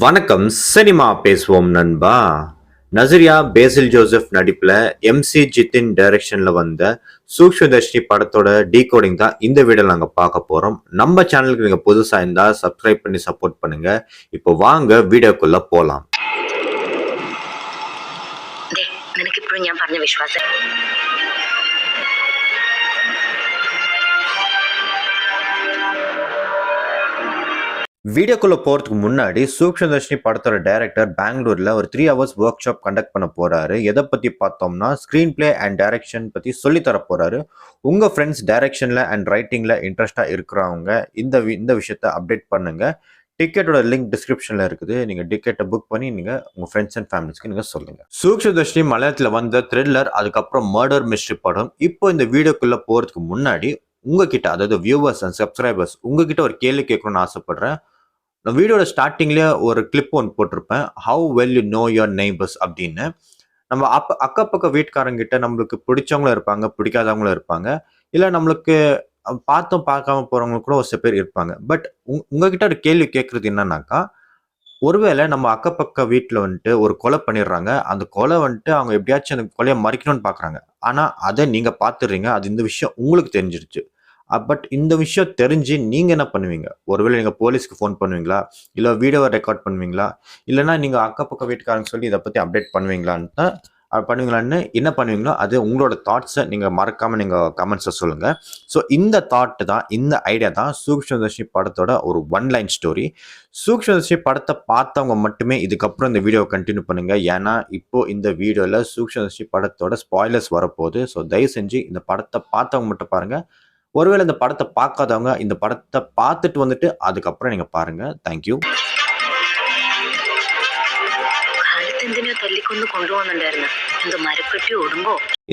வணக்கம். சினிமா பேசுவோம் நண்பா. நஸ்ரியா பேசில் ஜோசப் நடிப்புல எம்சி ஜித்தின் டைரக்ஷன்ல வந்த சூக்ஷ்மதர்ஷினி படத்தோட டீகோடிங் தான் இந்த வீடியோல நாங்க பார்க்க போறோம். நம்ம சேனலுக்கு நீங்க புதுசா இருந்தா சப்ஸ்கிரைப் பண்ணி சப்போர்ட் பண்ணுங்க. இப்போ வாங்க வீடியோக்குள்ள போலாம். നിനക്കിപ്പോഴും ഞാൻ പറഞ്ഞ വിശ്വാസം வீடியோக்குள்ள போறதுக்கு முன்னாடி சூக்ஷ்மதர்ஷினி படத்தோட டைரக்டர் பெங்களூர்ல ஒரு 3 hours ஒர்க் ஷாப் கண்டக்ட் பண்ண போறாரு. எதை பத்தி பார்த்தோம்னா ஸ்கிரீன் பிளே அண்ட் டைரக்ஷன் பத்தி சொல்லி தர போறாரு. உங்க ஃப்ரெண்ட்ஸ் டைரக்ஷன்ல அண்ட் ரைட்டிங்ல இன்ட்ரெஸ்டா இருக்கிறவங்க இந்த விஷயத்த அப்டேட் பண்ணுங்க. டிக்கெட்டோட லிங்க் டிஸ்கிரிப்ஷன்ல இருக்குது. நீங்க டிக்கெட்டை புக் பண்ணி நீங்க உங்க ஃப்ரெண்ட்ஸ் அண்ட் ஃபேமிலிஸ்க்கு நீங்க சொல்லுங்க. சூக்ஷ்மதர்ஷினி மலையாளத்துல வந்த த்ரில்லர், அதுக்கப்புறம் மர்டர் மிஸ்ட்ரி படம். இப்போ இந்த வீடியோக்குள்ள போறதுக்கு முன்னாடி உங்ககிட்ட, அதாவது வியூவர்ஸ் அண்ட் சப்ஸ்கிரைபர்ஸ், உங்ககிட்ட ஒரு கேள்வி கேட்கணும்னு ஆசைப்படுறேன். நான் வீடியோட ஸ்டார்டிங்லேயே ஒரு கிளிப் ஒன்று போட்டிருப்பேன், how well you know your neighbours அப்படின்னு. நம்ம அக்கப்பக்க வீட்டுக்காரங்கிட்ட நம்மளுக்கு பிடிச்சவங்களும் இருப்பாங்க, பிடிக்காதவங்களும் இருப்பாங்க. இல்லை நம்மளுக்கு பார்த்தும் பார்க்காம போகிறவங்களுக்கு கூட ஒரு சில பேர் இருப்பாங்க. பட் உங்ககிட்ட ஒரு கேள்வி கேட்குறது என்னன்னாக்கா, ஒருவேளை நம்ம அக்கப்பக்க வீட்டில் வந்துட்டு ஒரு கொலை பண்ணிடுறாங்க. அந்த கொலை வந்துட்டு அவங்க எப்படியாச்சும் அந்த கொலையை மறைக்கணும்னு பார்க்குறாங்க. ஆனால் அதை நீங்கள் பார்த்துடுறீங்க. அது இந்த விஷயம் உங்களுக்கு தெரிஞ்சிருச்சு. பட் இந்த விஷயம் தெரிஞ்சு நீங்கள் என்ன பண்ணுவீங்க? ஒருவேளை நீங்கள் போலீஸ்க்கு ஃபோன் பண்ணுவீங்களா? இல்லை வீடியோவை ரெக்கார்ட் பண்ணுவீங்களா? இல்லைனா நீங்கள் அக்கப்பக்க வீட்டுக்காரங்க சொல்லி இதை பற்றி அப்டேட் பண்ணுவீங்களான்னு என்ன பண்ணுவீங்களோ அது உங்களோட தாட்ஸை நீங்கள் மறக்காமல் நீங்கள் கமெண்ட்ஸை சொல்லுங்கள். ஸோ இந்த தாட்டு தான், இந்த ஐடியா தான் சூக்ஷ்மதர்ஷினி படத்தோட ஒரு ஒன்லைன் ஸ்டோரி. சூக்ஷ்மதர்ஷினி படத்தை பார்த்தவங்க மட்டுமே இதுக்கப்புறம் இந்த வீடியோவை கண்டினியூ பண்ணுங்கள். ஏன்னா இப்போ இந்த வீடியோவில் சூக்ஷ்மதர்ஷினி படத்தோட ஸ்பாய்லர்ஸ் வரப்போகுது. ஸோ தயவு செஞ்சு இந்த படத்தை பார்த்தவங்க மட்டும் பாருங்கள். ஒருவேளை இந்த படத்தை பார்க்காதவங்க இந்த படத்தை பார்த்துட்டு வந்துட்டு அதுக்கப்புறம் நீங்க பாருங்க. தேங்க்யூ.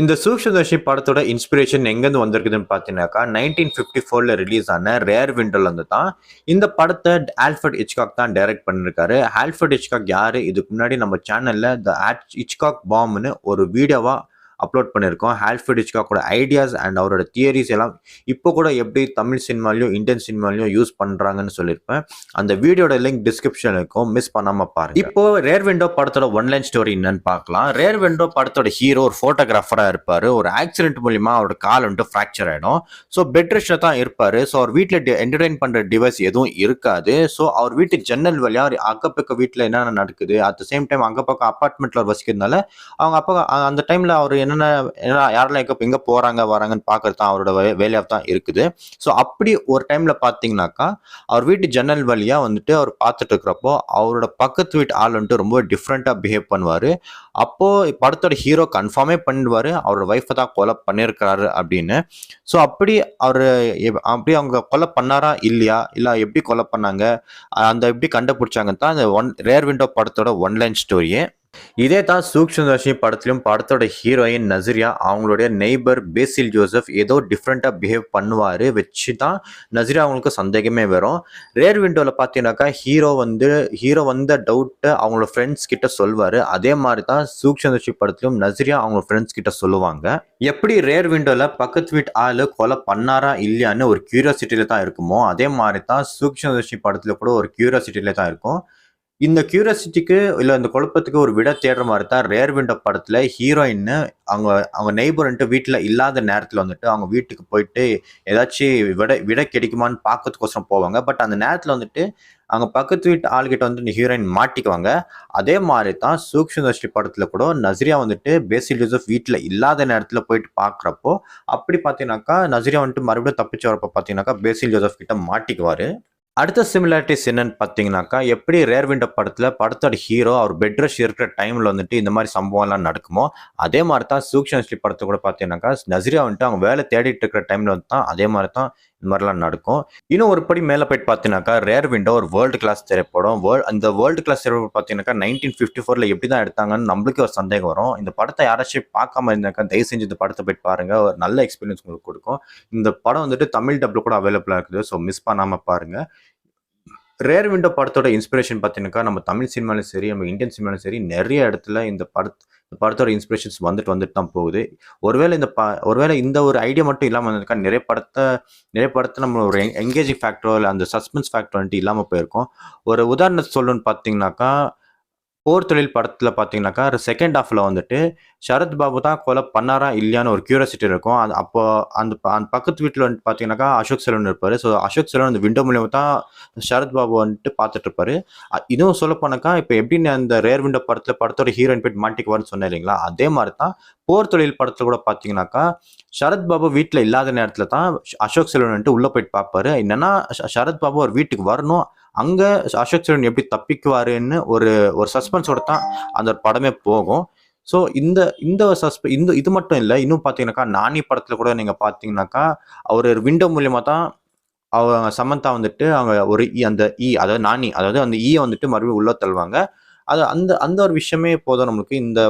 இந்த சூக்ஷ்மதர்ஷினி படத்தோட இன்ஸ்பிரேஷன் எங்கேருந்து வந்திருக்குதுன்னு பார்த்தீங்கன்னாக்கா 1954 ரிலீஸ் ஆன ரேர் விண்டோல இருந்து தான். இந்த படத்தை ஆல்ஃபிரட் ஹிச்காக் தான் டைரக்ட் பண்ணிருக்காரு. ஆல்ஃபிரட் ஹிச்காக் யாரு? இதுக்கு முன்னாடி நம்ம சேனல்ல த ஹிச்காக் பாம்னு ஒரு வீடியோவா அப்லோட் பண்ணியிருக்கோம். ஆல்ஃபிரட் ஹிச்காக்கோட ஐடியாஸ் அண்ட் அவரோட தியரிஸ் எல்லாம் இப்போ கூட எப்படி தமிழ் சினிமாலையும் இந்தியன் சினிமாலையும் யூஸ் பண்ணுறாங்கன்னு சொல்லியிருப்பேன். அந்த வீடியோட லிங்க் டிஸ்கிரிப்ஷன் இருக்கும், மிஸ் பண்ணாமல் பாருங்க. இப்போ ரேர் விண்டோ படத்தோட ஒன்லைன் ஸ்டோரி என்னன்னு பார்க்கலாம். ரேர் விண்டோ படத்தோட ஹீரோ ஒரு ஃபோட்டோகிராஃபராக இருப்பார். ஒரு ஆக்சிடென்ட் மூலிமா அவரோட கால் வந்துட்டு ஃப்ராக்சர் ஆகிடும். ஸோ பெட் ரெஸ்ட்டில் தான் இருப்பார். ஸோ அவர் வீட்டில் என்டர்டைன் பண்ணுற டிவைஸ் எதுவும் இருக்காது. ஸோ அவர் வீட்டு ஜன்னல் வழியாக அக்கப்பக்க வீட்டில் என்னென்ன நடக்குது, அட் த சேம் டைம் அக்கப்பக்கம் அப்பார்ட்மெண்ட்டில் வசிக்கிறதுனால அவங்க அப்பா அந்த டைமில் அவர் யாரெல்லாம் எங்க போறாங்க வராங்கன்னு பாக்குறது தான் அவரோட வேலையா தான் இருக்குது. ஸோ அப்படி ஒரு டைம்ல பாத்தீங்கன்னாக்கா அவர் வீட்டு ஜன்னல் வழியா வந்துட்டு அவர் பார்த்துட்டு இருக்கிறப்போ அவரோட பக்கத்து வீட்டு ஆள் வந்துட்டு ரொம்ப டிஃப்ரெண்டா பிஹேவ் பண்ணுவாரு. அப்போ படத்தோட ஹீரோ கன்ஃபார்மே பண்ணிடுவாரு அவரோட ஒய்ஃபை தான் கொலை பண்ணியிருக்கிறாரு அப்படின்னு. ஸோ அப்படி அவங்க கொலை பண்ணாரா இல்லையா, இல்லை எப்படி கொலை பண்ணாங்க, அந்த எப்படி கண்டுபிடிச்சாங்கன்னு தான் அந்த ரேர் விண்டோ படத்தோட ஒன்லைன் ஸ்டோரியே. இதே தான் சூக்ஷ்மதர்ஷினி படத்திலும் படத்தோட ஹீரோயின் நஸ்ரியா அவங்களுடைய நெய்பர் பேசில் ஜோசப் ஏதோ டிஃப்ரெண்டா பிஹேவ் பண்ணுவாரு வச்சு தான் நஸ்ரியா அவங்களுக்கு சந்தேகமே வரும். ரேர் விண்டோல பார்த்தீங்கன்னாக்கா ஹீரோ வந்த டவுட்டை அவங்களோட ஃப்ரெண்ட்ஸ் கிட்ட சொல்வாரு. அதே மாதிரி தான் சூக்ஷ்மதர்ஷினி படத்திலும் நஸ்ரியா அவங்க ஃப்ரெண்ட்ஸ் கிட்ட சொல்லுவாங்க. எப்படி ரேர் விண்டோல பக்கத்து வீட்டு ஆளு கொலை பண்ணாரா இல்லையான்னு ஒரு கியூரியாசிட்டியில தான் இருக்குமோ, அதே மாதிரி தான் சூக்ஷ்மதர்ஷினி படத்துல கூட ஒரு கியூரியாசிட்டியில தான் இருக்கும். இந்த கியூரியாசிட்டிக்கு இல்லை இந்த குழப்பத்துக்கு ஒரு விட தேடுற மாதிரி தான் ரேர் விண்டோ படத்தில் ஹீரோயின் அவங்க நெய்பர்ன்ட்டு வீட்டில் இல்லாத நேரத்தில் வந்துட்டு அவங்க வீட்டுக்கு போயிட்டு ஏதாச்சும் விட கிடைக்குமான்னு பார்க்கறதுக்கோசரம் போவாங்க. பட் அந்த நேரத்தில் வந்துட்டு அவங்க பக்கத்து வீட்டு ஆள்கிட்ட வந்துட்டு ஹீரோயின் மாட்டிக்குவாங்க. அதே மாதிரி தான் சூக்ஷ்மதர்ஷினி படத்தில் கூட நஸ்ரியா வந்துட்டு பேசில் ஜோசப் வீட்டில் இல்லாத நேரத்தில் போயிட்டு பார்க்குறப்போ அப்படி பார்த்தீங்கன்னாக்கா நஸ்ரியா வந்துட்டு மறுபடியும் தப்பிச்சு வரப்போ பார்த்தீங்கன்னாக்கா பேசில் ஜோசப் கிட்ட மாட்டிக்குவார். அடுத்த சிமிலாரிட்டிஸ் என்னன்னு பார்த்தீங்கன்னாக்கா, எப்படி ரேர் விண்டோ படத்தோட ஹீரோ அவர் பெட் ரெஸ்ட் இருக்கிற டைமில் வந்துட்டு இந்த மாதிரி சம்பவம்லாம் நடக்குமோ, அதே மாதிரி தான் சூக்ஷ்மதர்ஷினி படத்தை கூட பார்த்தீங்கன்னாக்கா நஸ்ரியா வந்துட்டு அவங்க வேலை தேடிட்டு இருக்கிற டைமில் வந்து தான் அதே மாதிரி தான் இந்த மாதிரிலாம் நடக்கும். இன்னும் ஒரு படி மேலே போயிட்டு பார்த்தீங்கன்னாக்கா ரேர் விண்டோ ஒரு வேர்ல்டு கிளாஸ் திரைப்படம். அந்த வேர்ல்டு கிளாஸ் திரைப்படம் பார்த்தீங்கன்னாக்கா 1954 எப்படி தான் எடுத்தாங்கன்னு நம்மளுக்கு ஒரு சந்தேகம் வரும். இந்த படத்தை யாராச்சும் பார்க்காம இருந்தாக்கா தயவு செஞ்சு இந்த படத்தை போயிட்டு பாருங்க, ஒரு நல்ல எக்ஸ்பீரியன்ஸ் உங்களுக்கு கொடுக்கும். இந்த படம் வந்துட்டு தமிழ் டப்ல கூட அவைலபிளாக இருக்குது. ஸோ மிஸ் பண்ணாமல் பாருங்க. ரேர் விண்டோ படத்தோட இன்ஸ்பிரேஷன் பார்த்தீங்கன்னாக்கா, நம்ம தமிழ் சினிமாலும் சரி, நம்ம இந்தியன் சினிமாலும் சரி, நெறைய இடத்துல இந்த படத்தோட இன்ஸ்பிரேஷன்ஸ் வந்துட்டு தான் போகுது. ஒருவேளை இந்த ஒரு ஐடியா மட்டும் இல்லாம இருந்திருந்தா, நெறைய படத்த நம்ம ஒரு என்கேஜிங் ஃபேக்டரோ, இல்ல அந்த சஸ்பென்ஸ் ஃபேக்டர் வந்துட்டு இல்லாம போயிருக்கும். ஒரு உதாரணத்துக்கு சொல்லணும்னு பார்த்தீங்கன்னாக்கா, போர் தொழில் படத்துல பார்த்தீங்கன்னாக்கா, செகண்ட் ஹாஃப்ல வந்துட்டு சரத் பாபு தான் கொலை பண்ணாரா இல்லையான்னு ஒரு கியூரியாசிட்டி இருக்கும். அப்போ அந்த பக்கத்து வீட்ல வந்துட்டு பார்த்தீங்கன்னாக்கா, அசோக் செல்வன் இருப்பாரு. ஸோ அசோக் செல்வன் அந்த விண்டோ மூலியமா தான் சரத் பாபு வந்துட்டு பார்த்துட்டு இருப்பாரு. இதுவும் சொல்லப்போனாக்கா, இப்போ எப்படின்னு அந்த ரேர் விண்டோ படத்தோட ஹீரோயின் போயிட்டு மாட்டிக்குவாருன்னு சொன்னேன் இல்லைங்களா? அதே மாரி தான் போர் தொழில் படத்துல கூட பார்த்தீங்கன்னாக்கா, சரத் பாபு வீட்ல இல்லாத நேரத்துல தான் அசோக் செல்வன் வந்துட்டு உள்ள போயிட்டு பார்ப்பாரு. என்னன்னா, சரத் பாபு ஒரு வீட்டுக்கு வரணும். அங்க அசோக் செல்வன் எப்படி தப்பிக்குவாருன்னு ஒரு ஒரு சஸ்பென்ஸோட தான் அந்த ஒரு படமே போகும். ஸோ இந்த இந்த இது மட்டும் இல்ல. இன்னும் பார்த்தீங்கன்னாக்கா, நானி படத்துல கூட நீங்க பார்த்தீங்கன்னாக்கா, அவரு விண்டோ மூலியமா தான் அவங்க சமந்தா வந்துட்டு அவங்க ஒரு அதாவது நானி அதாவது அந்த வந்துட்டு மறுபடியும் உள்ள தள்ளுவாங்க. அது அந்த அந்த ஒரு விஷயமே போதும் நம்மளுக்கு இந்த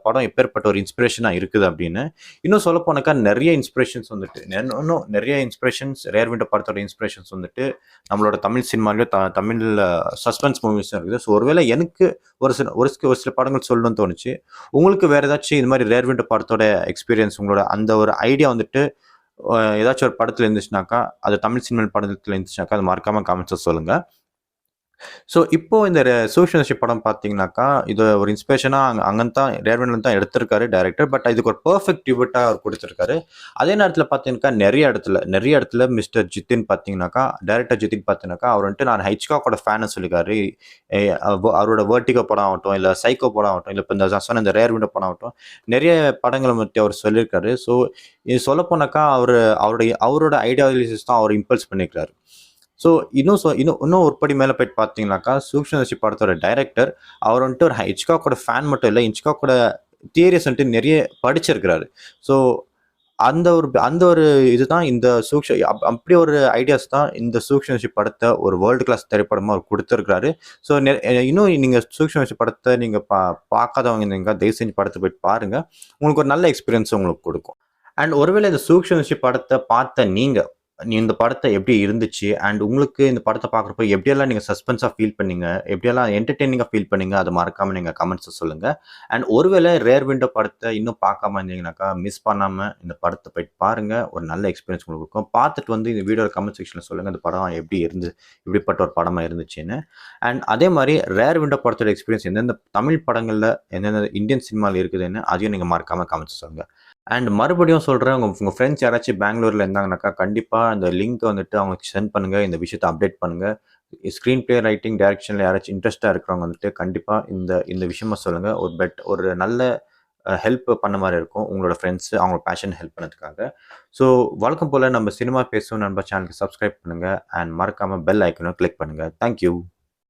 படம் எப்பேர்ப்பட்ட ஒரு இன்ஸ்பிரேஷனா இருக்குது அப்படின்னு. இன்னும் சொல்லப்போனாக்கா நெறைய இன்ஸ்பிரேஷன்ஸ் வந்துட்டு இன்னும் நெறைய இன்ஸ்பிரேஷன்ஸ் ரேர் விண்டோ படத்தோட இன்ஸ்பிரேஷன்ஸ் வந்துட்டு நம்மளோட தமிழ் சினிமாலயும் தமிழ் சஸ்பென்ஸ் மூவிஸும் இருக்குது. ஸோ ஒருவேளை எனக்கு ஒரு சில படங்கள் சொல்லணும்னு தோணுச்சு. உங்களுக்கு வேற ஏதாச்சும் இது மாதிரி ரேர் விண்டோ படத்தோட எக்ஸ்பீரியன்ஸ் உங்களோட அந்த ஒரு ஐடியா வந்துட்டு ஏதாச்சும் ஒரு படத்துல இருந்துச்சுனாக்கா, அது தமிழ் சினிமா படத்துல இருந்துச்சுனாக்கா, அது மறக்காம கமெண்ட்ஸ்ல சொல்லுங்க. ஸோ இப்போ இந்த சூழ்ச்சிநர்சி படம் பார்த்தீங்கன்னாக்கா, இது ஒரு இன்ஸ்பிரேஷனா அங்கன்னு தான் ரேர்வின்ல தான் எடுத்திருக்காரு டைரக்டர். பட் இதுக்கு ஒரு பெர்ஃபெக்ட் டியூபிட்டா அவர் குடுத்திருக்காரு. அதே நேரத்தில பார்த்தீங்கன்னாக்கா, நெறைய இடத்துல மிஸ்டர் ஜித்தின் பார்த்தீங்கன்னாக்கா, டைரக்டர் ஜித்தின் பார்த்தீங்கன்னாக்கா, அவர் வந்துட்டு நான் ஹிட்ச்காக்கோட ஃபேன்னு சொல்லிருக்காரு. எ அவரோட வெர்டிகோ படம் ஆகட்டும், இல்ல சைக்கோ படம் ஆகட்டும், இல்ல இப்ப நான் சொன்ன இந்த ரேர் விண்டோ படம் ஆகட்டும், நெறைய படங்கள பத்தி அவர் சொல்லியிருக்காரு. ஸோ இது சொல்லப்போனாக்கா, அவரோட ஐடியாலஜிஸ் தான் அவர் இம்பல்ஸ் பண்ணியிருக்காரு. ஸோ இன்னும் ஒரு படி மேல போயிட்டு பார்த்தீங்கன்னாக்கா, சூக்ஷ்மதர்ஷி படத்தோட டைரக்டர் அவர் வந்துட்டு ஒரு ஹிட்ச்காக்கோட ஃபேன் மட்டும் இல்ல, ஹிட்ச்காக்கோட தியரிஸ் வந்துட்டு நெறைய படிச்சிருக்கிறாரு. ஸோ அந்த ஒரு இதுதான் இந்த அப்படி ஒரு ஐடியாஸ் தான் இந்த சூக்ஷ்மதர்ஷி படத்த ஒரு வேர்ல்டு கிளாஸ் திரைப்படமா அவர் குடுத்திருக்கிறாரு. ஸோ இன்னும் நீங்க சூக்ஷ்மதர்ஷி படத்த நீங்க பார்க்காதவங்க இருந்தீங்கன்னா, தயவு செஞ்சு படத்த போய் பாருங்க. உங்களுக்கு ஒரு நல்ல எக்ஸ்பீரியன்ஸ் உங்களுக்கு குடுக்கும். அண்ட் ஒருவேளை இந்த சூக்ஷ்மதர்ஷி படத்த பார்த்த இந்த படத்த எப்படி இருந்துச்சு? அண்ட் உங்களுக்கு இந்த படத்த பார்க்குறப்போ எப்படியெல்லாம் நீங்க சஸ்பென்ஸா ஃபீல் பண்ணீங்க? எப்படியெல்லாம் என்டர்டெய்னிங்கா ஃபீல் பண்ணீங்க? அத மறக்காம நீங்க கமெண்ட்ஸ்ல சொல்லுங்க. அண்ட் ஒருவேளை ரேர் விண்டோ படத்த இன்னும் பார்க்காம இருந்தீங்கன்னாக்கா, மிஸ் பண்ணாம இந்த படத்த போயிட்டு பாருங்க. ஒரு நல்ல எக்ஸ்பீரியன்ஸ் உங்களுக்கு இருக்கும். பார்த்துட்டு வந்து இந்த வீடியோட கமெண்ட் செக்ஷன்ல சொல்லுங்க. இந்த படம் எப்படிப்பட்ட ஒரு படமா இருந்துச்சுன்னு. அண்ட் அதே மாரி ரேர் விண்டோ படத்தோட எக்ஸ்பீரியன்ஸ் எந்தெந்த தமிழ் படங்கள்ல, எந்தெந்த இந்தியன் சினிமால இருக்குதுன்னு அதையும் நீங்க மறக்காம கமெண்ட்ஸ்ல சொல்லுங்க. அண்ட் மறுபடியும் சொல்றேன், உங்க ஃப்ரெண்ட்ஸ் யாராச்சும் பெங்களூர்ல இருந்தாங்கனாக்கா, கண்டிப்பா அந்த லிங்க் வந்துட்டு அவங்களுக்கு சென்ட் பண்ணுங்க. இந்த விஷயத்த அப்டேட் பண்ணுங்க. ஸ்க்ரீன் பிளே ரைட்டிங், டைரக்ஷன்ல யாராச்சும் இன்ட்ரெஸ்ட்டா இருக்கிறவங்க வந்துட்டு கண்டிப்பா இந்த இந்த விஷயமா சொல்லுங்க. ஒரு நல்ல ஹெல்ப் பண்ண மாரி இருக்கும். உங்களோட ஃப்ரெண்ட்ஸ் அவங்களோட பேஷன் ஹெல்ப் பண்ணதுக்காக. ஸோ வழக்கம் போல நம்ம சினிமா பேசும் நண்பா சேனலுக்கு சப்ஸ்கிரைப் பண்ணுங்க. அண்ட் மறக்காம பெல் ஐகானை கிளிக் பண்ணுங்க. Thank you.